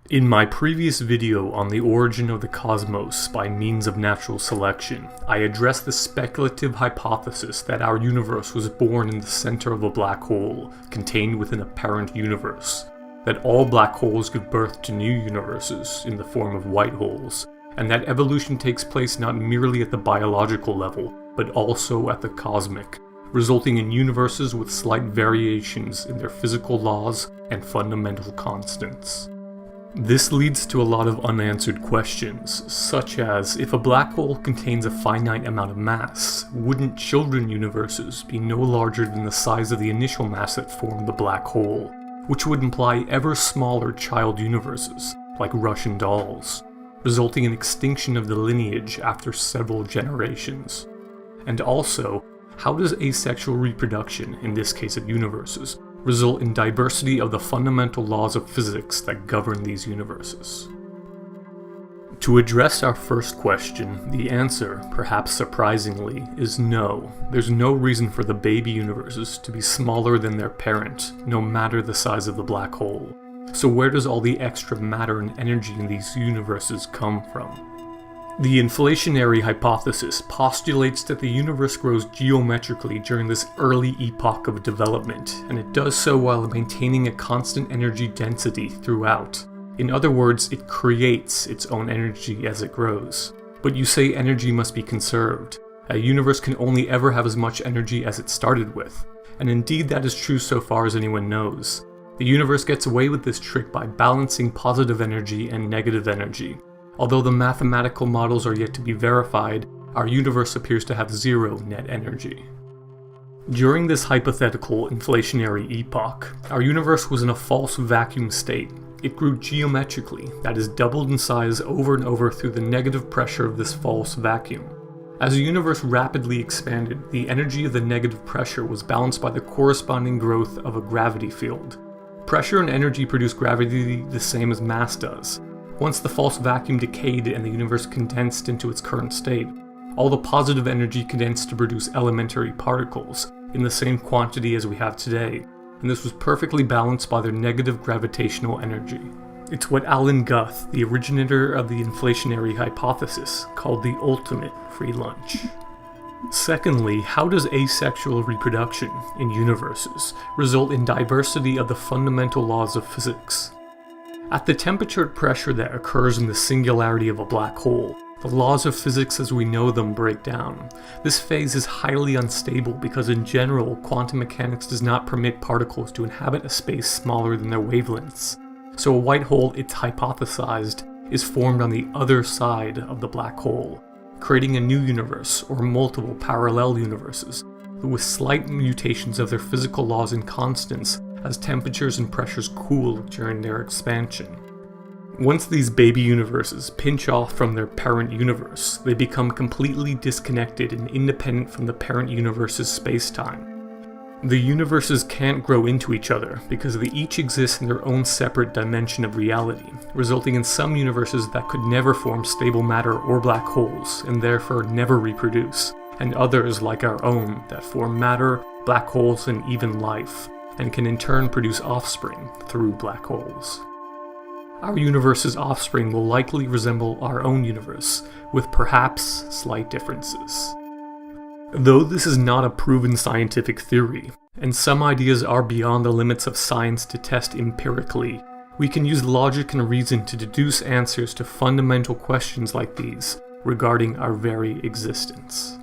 In my previous video on the origin of the cosmos by means of natural selection, I addressed the speculative hypothesis that our universe was born in the center of a black hole, contained within a parent universe, that all black holes give birth to new universes in the form of white holes, and that evolution takes place not merely at the biological level, but also at the cosmic, resulting in universes with slight variations in their physical laws and fundamental constants. This leads to a lot of unanswered questions, such as, if a black hole contains a finite amount of mass, wouldn't children universes be no larger than the size of the initial mass that formed the black hole, which would imply ever smaller child universes, like Russian dolls, resulting in extinction of the lineage after several generations? And also, how does asexual reproduction, in this case of universes, result in diversity of the fundamental laws of physics that govern these universes? To address our first question, the answer, perhaps surprisingly, is no. There's no reason for the baby universes to be smaller than their parent, no matter the size of the black hole. So where does all the extra matter and energy in these universes come from? The inflationary hypothesis postulates that the universe grows geometrically during this early epoch of development, and it does so while maintaining a constant energy density throughout. In other words, it creates its own energy as it grows. But you say energy must be conserved. A universe can only ever have as much energy as it started with, and indeed that is true so far as anyone knows. The universe gets away with this trick by balancing positive energy and negative energy. Although the mathematical models are yet to be verified, our universe appears to have zero net energy. During this hypothetical inflationary epoch, our universe was in a false vacuum state. It grew geometrically, that is, doubled in size over and over through the negative pressure of this false vacuum. As the universe rapidly expanded, the energy of the negative pressure was balanced by the corresponding growth of a gravity field. Pressure and energy produce gravity the same as mass does. Once the false vacuum decayed and the universe condensed into its current state, all the positive energy condensed to produce elementary particles in the same quantity as we have today, and this was perfectly balanced by their negative gravitational energy. It's what Alan Guth, the originator of the inflationary hypothesis, called the ultimate free lunch. Secondly, how does asexual reproduction in universes result in diversity of the fundamental laws of physics? At the temperature and pressure that occurs in the singularity of a black hole, the laws of physics as we know them break down. This phase is highly unstable because in general, quantum mechanics does not permit particles to inhabit a space smaller than their wavelengths. So a white hole, it's hypothesized, is formed on the other side of the black hole, creating a new universe or multiple parallel universes, with slight mutations of their physical laws and constants as temperatures and pressures cool during their expansion. Once these baby universes pinch off from their parent universe, they become completely disconnected and independent from the parent universe's space-time. The universes can't grow into each other because they each exist in their own separate dimension of reality, resulting in some universes that could never form stable matter or black holes, and therefore never reproduce, and others like our own that form matter, black holes, and even life, and can in turn produce offspring through black holes. Our universe's offspring will likely resemble our own universe, with perhaps slight differences. Though this is not a proven scientific theory, and some ideas are beyond the limits of science to test empirically, we can use logic and reason to deduce answers to fundamental questions like these regarding our very existence.